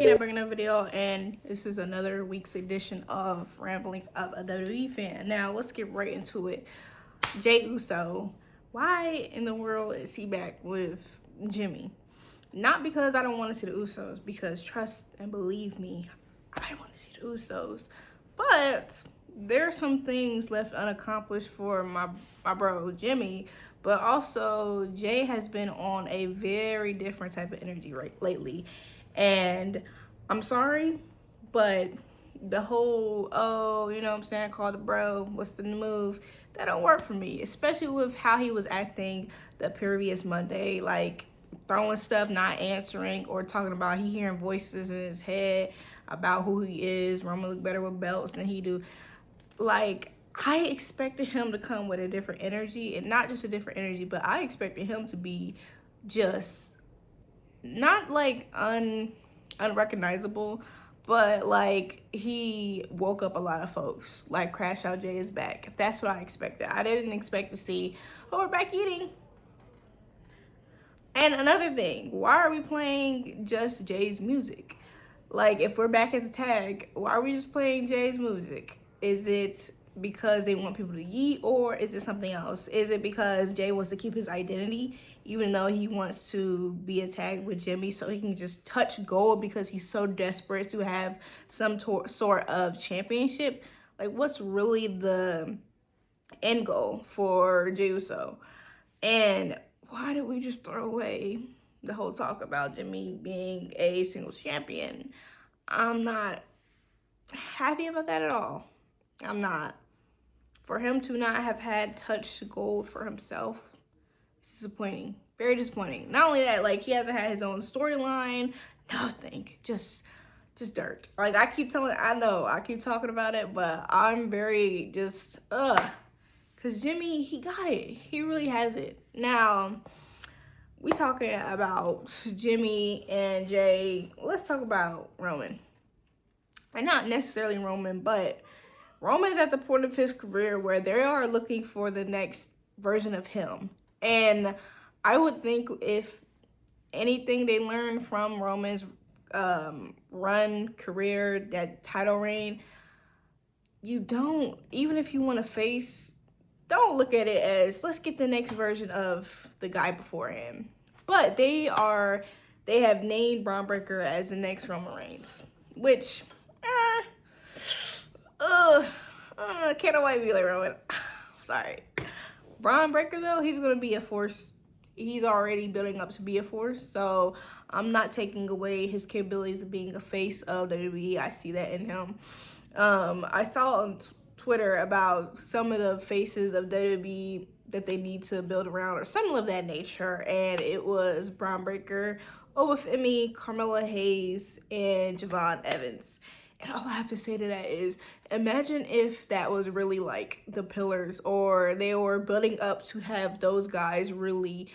Kina bringing a video, and this is another week's edition of Ramblings of a WWE fan. Now, let's get right into it. Jey Uso, why in the world is he back with Jimmy? Not because I don't want to see the Usos, because trust and believe me, I want to see the Usos. But there are some things left unaccomplished for my bro Jimmy. But also, Jey has been on a very different type of energy lately. And I'm sorry, but the whole, oh, you know what I'm saying, call the bro, what's the move, that don't work for me, especially with how he was acting the previous Monday, like throwing stuff, not answering, or talking about he hearing voices in his head about who he is. Roman look better with belts than he do. Like, I expected him to come with a different energy, and not just a different energy, but I expected him to be just not like unrecognizable, but like he woke up a lot of folks. Like, Crash Out Jey is back. That's what I expected. I didn't expect to see, oh, we're back eating. And another thing, why are we playing just Jey's music? Like, if we're back as a tag, why are we just playing Jey's music? Is it because they want people to yeet, or is it something else? Is it because Jey wants to keep his identity, even though he wants to be a tag with Jimmy so he can just touch gold because he's so desperate to have some sort of championship? Like, what's really the end goal for Jey Uso? And why did we just throw away the whole talk about Jimmy being a singles champion? I'm not happy about that at all. I'm not. For him to not have had touch gold for himself, it's disappointing. Very disappointing. Not only that, like, he hasn't had his own storyline, nothing. Just dirt. Like, I keep talking about it, but I'm very just, because Jimmy, he got it. He really has it. Now, we talking about Jimmy and Jey. Let's talk about Roman. And not necessarily Roman, but Roman's at the point of his career where they are looking for the next version of him. And I would think if anything they learned from Roman's run, career, that title reign, you don't, even if you want to face, don't look at it as, let's get the next version of the guy before him. But they have named Braun Breaker as the next Roman Reigns, which, can't nobody be like Roman. Sorry. Braun Breaker, though, he's going to be a force. He's already building up to be a force, so I'm not taking away his capabilities of being a face of WWE. I see that in him. I saw on Twitter about some of the faces of WWE that they need to build around, or something of that nature, and it was Braun Breaker, Obafemi, Carmella Hayes, and Javon Evans. And all I have to say to that is, imagine if that was really like the pillars, or they were building up to have those guys really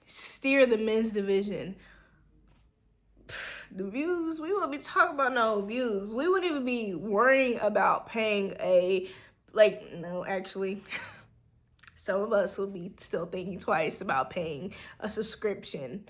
steer the men's division. The views, we wouldn't be talking about no views. We wouldn't even be worrying about paying some of us will be still thinking twice about paying a subscription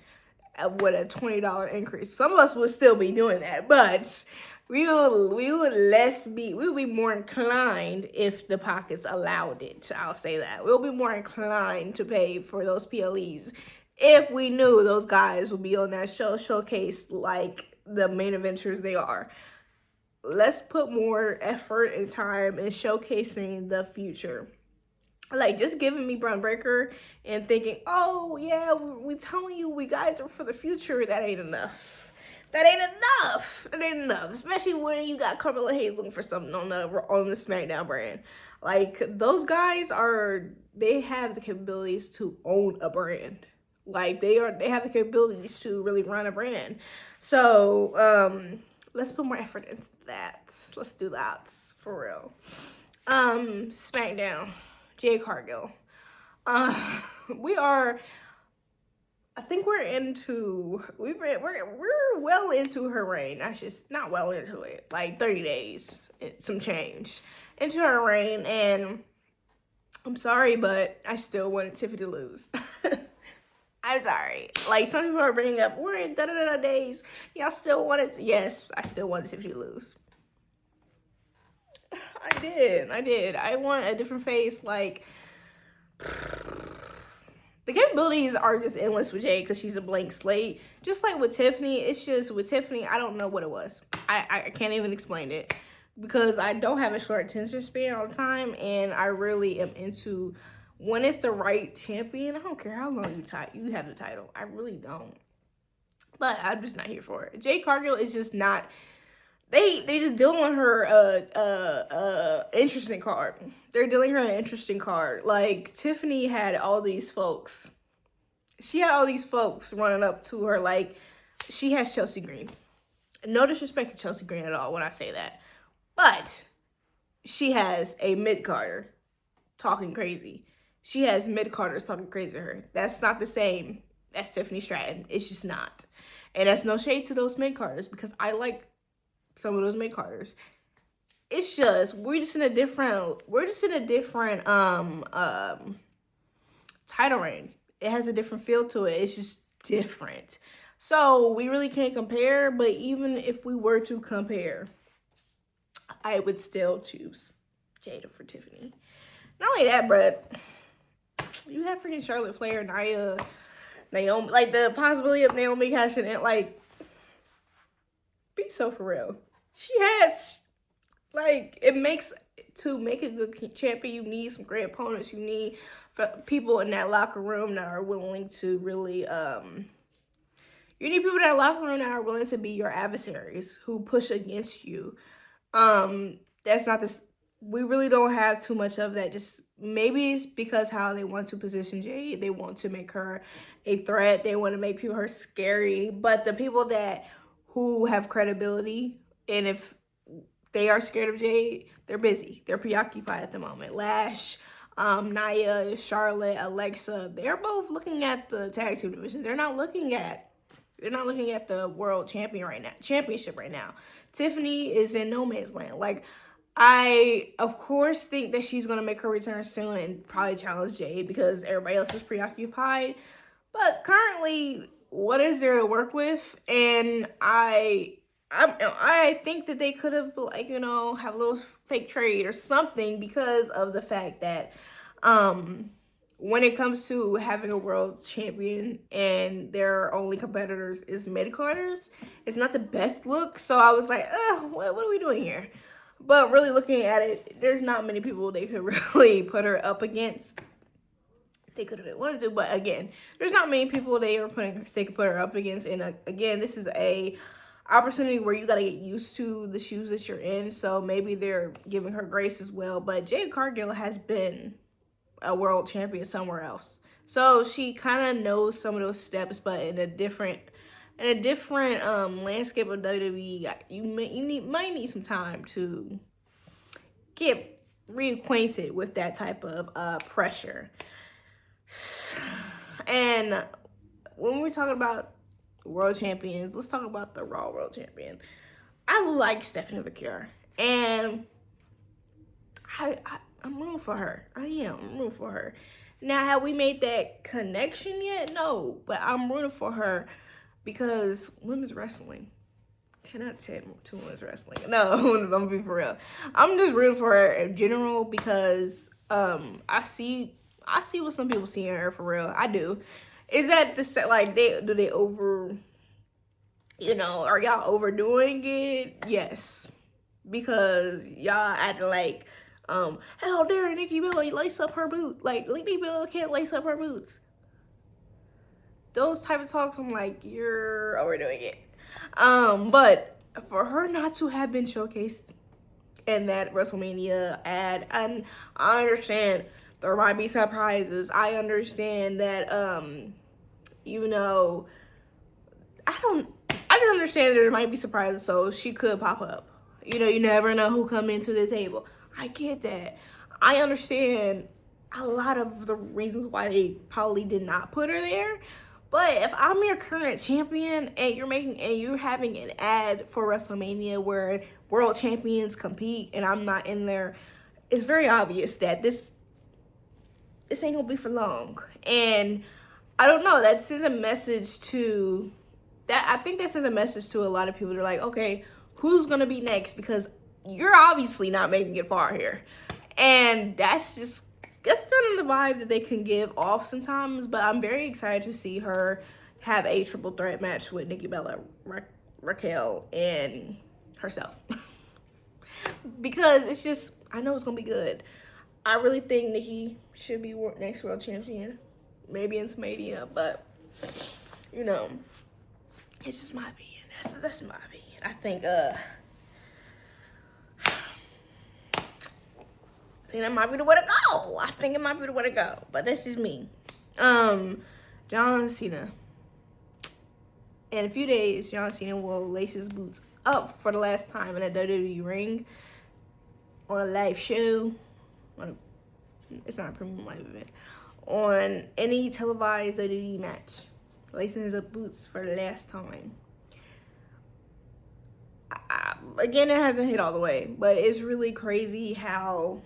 with a $20 increase. Some of us would still be doing that, but we would be more inclined if the pockets allowed it. I'll say that. We'll be more inclined to pay for those PLEs if we knew those guys would be on that showcase like the main eventers they are. Let's put more effort and time in showcasing the future. Like, just giving me Braun Breaker and thinking, oh, yeah, we telling you we guys are for the future, that ain't enough. That ain't enough. Especially when you got Carmella Hayes looking for something on the SmackDown brand. Like, those guys they have the capabilities to own a brand. Like, they have the capabilities to really run a brand. So, let's put more effort into that. Let's do that, for real. SmackDown. Jade Cargill. I think we're well into her reign. Not well into it, like 30 days, some change into her reign, and I'm sorry, but I still wanted Tiffany to lose. I'm sorry. Like, some people are bringing up, we're in da-da-da days. Y'all still wanted to. Yes, I still wanted Tiffany to lose. I did. I want a different face. Like, the capabilities are just endless with Jade because she's a blank slate. Just like with Tiffany, it's just with Tiffany, I don't know what it was. I can't even explain it because I don't have a short attention span all the time, and I really am into when it's the right champion. I don't care how long you have the title. I really don't. But I'm just not here for it. Jade Cargill is just not. They just dealing her interesting card. They're dealing her an interesting card. Like, Tiffany had all these folks. She had all these folks running up to her like she has Chelsea Green. No disrespect to Chelsea Green at all when I say that. But she has a mid-carder talking crazy. She has mid-carders talking crazy to her. That's not the same as Tiffany Stratton. It's just not. And that's no shade to those mid-carders because I like some of those mid-carders. It's just we're just in a different title reign. It has a different feel to it. It's just different. So we really can't compare, but even if we were to compare, I would still choose Jada for Tiffany. Not only that, but you have freaking Charlotte Flair, Nia, Naomi, like the possibility of Naomi cashing in, like, be so for real. She has, like, to make a good champion, you need some great opponents. You need people in that locker room that are willing to really, you need people in that locker room that are willing to be your adversaries, who push against you. That's not this, we really don't have too much of that. Just maybe it's because how they want to position Jade. They want to make her a threat. They want to make people her scary. But the people who have credibility, and if they are scared of Jade, they're busy. They're preoccupied at the moment. Lash, Nia, Charlotte, Alexa, they're both looking at the tag team division. They're not looking at the world championship right now. Tiffany is in no man's land. Like, I, of course, think that she's going to make her return soon and probably challenge Jade because everybody else is preoccupied. But currently, what is there to work with? And I think that they could have, like, have a little fake trade or something because of the fact that when it comes to having a world champion and their only competitors is mid-carders, it's not the best look. So I was like, what are we doing here? But really looking at it, there's not many people they could really put her up against. They could have wanted to, but again, there's not many people they could put her up against. And again, this is a opportunity where you got to get used to the shoes that you're in. So maybe they're giving her grace as well. But Jade Cargill has been a world champion somewhere else, so she kind of knows some of those steps, but in a different landscape of WWE, you might need some time to get reacquainted with that type of pressure. And when we're talking about world champions, let's talk about the Raw world champion. I like Stephanie McCure, and I'm rooting for her. I'm rooting for her. Now, have we made that connection yet? No, but I'm rooting for her because women's wrestling. 10 out of 10 to women's wrestling. No, I'm gonna be for real. I'm just rooting for her in general because I see what some people see in her for real. I do. Is that like they over? Are y'all overdoing it? Yes, because y'all acting like, how dare Nikki Bella lace up her boot? Like, Nikki Bella can't lace up her boots. Those type of talks, I'm like, you're overdoing it. But for her not to have been showcased in that WrestleMania ad, and I understand there might be surprises. I understand that, I just understand that there might be surprises, so she could pop up. You never know who come into the table. I get that. I understand a lot of the reasons why they probably did not put her there. But if I'm your current champion and you're having an ad for WrestleMania where world champions compete and I'm not in there, it's very obvious that this ain't gonna be for long. And I don't know, that sends a message to that. I think that sends a message to a lot of people. They're like, okay, who's gonna be next? Because you're obviously not making it far here. And that's kind of the vibe that they can give off sometimes. But I'm very excited to see her have a triple threat match with Nikki Bella, Raquel, and herself. Because it's just, I know it's gonna be good. I really think Nikki should be next world champion. Maybe in Mania, but you know, it's just my opinion. That's my opinion. I think that might be the way to go. I think it might be the way to go. But that's just me. John Cena. In a few days, John Cena will lace his boots up for the last time in a WWE ring on a live show. It's not a premium live event. On any televised WWE match. Lacing his boots for the last time. Again, it hasn't hit all the way. But it's really crazy how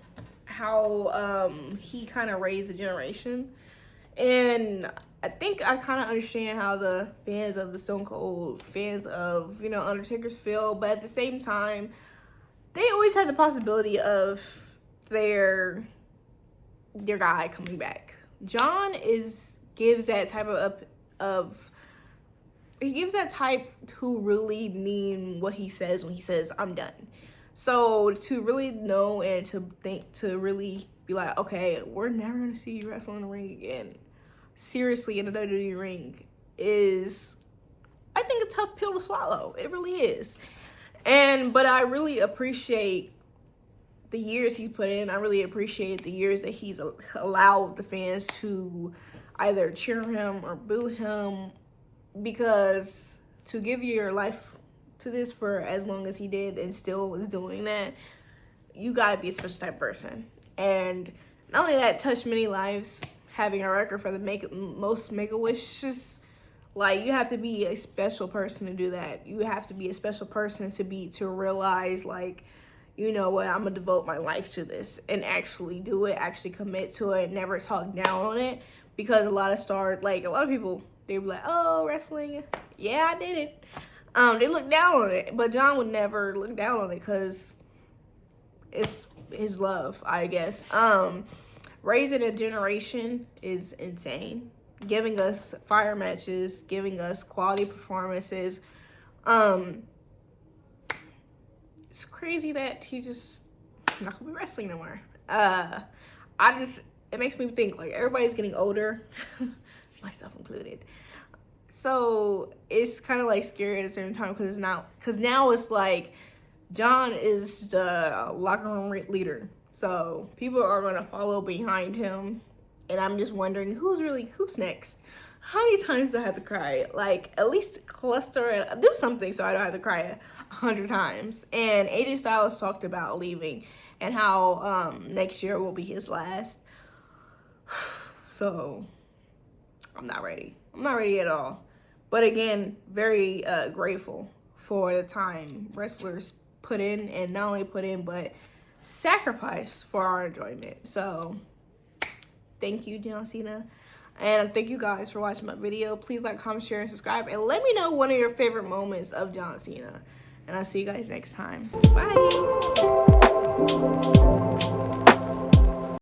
he kind of raised a generation. And I think I kind of understand how the fans of the Stone Cold, fans of, you know, Undertaker's feel. But at the same time, they always had the possibility of their guy coming back. John gives that type he gives that type to really mean what he says when he says, I'm done. So to really know and to really be like, okay, we're never going to see you wrestle in the ring again. Seriously, in the WWE ring is, I think, a tough pill to swallow. It really is. But I really appreciate the years he put in. I really appreciate the years that he's allowed the fans to either cheer him or boo him, because to give your life to this for as long as he did and still is doing that, you gotta be a special type of person. And not only that, touched many lives, having a record for the most Make-A-Wishes. Like, you have to be a special person to do that. You have to be a special person to realize, like, you know what, I'm gonna devote my life to this and actually do it, actually commit to it, never talk down on it. Because a lot of stars, like a lot of people, they were like, oh, wrestling, yeah, I did it. They look down on it, but John would never look down on it because it's his love, I guess. Raising a generation is insane. Giving us fire matches, giving us quality performances. It's crazy that he just not gonna be wrestling no more. It makes me think, like, everybody's getting older, myself included. So it's kind of like scary at the same time because now it's like John is the locker room leader. So people are gonna follow behind him, and I'm just wondering who's next. How many times do I have to cry? Like, at least cluster and do something so I don't have to cry 100 times. And AJ Styles talked about leaving and how next year will be his last. So I'm not ready. I'm not ready at all. But again, very grateful for the time wrestlers put in, and not only put in, but sacrifice for our enjoyment. So thank you, John Cena. And thank you guys for watching my video. Please like, comment, share, and subscribe. And let me know one of your favorite moments of John Cena. And I'll see you guys next time. Bye.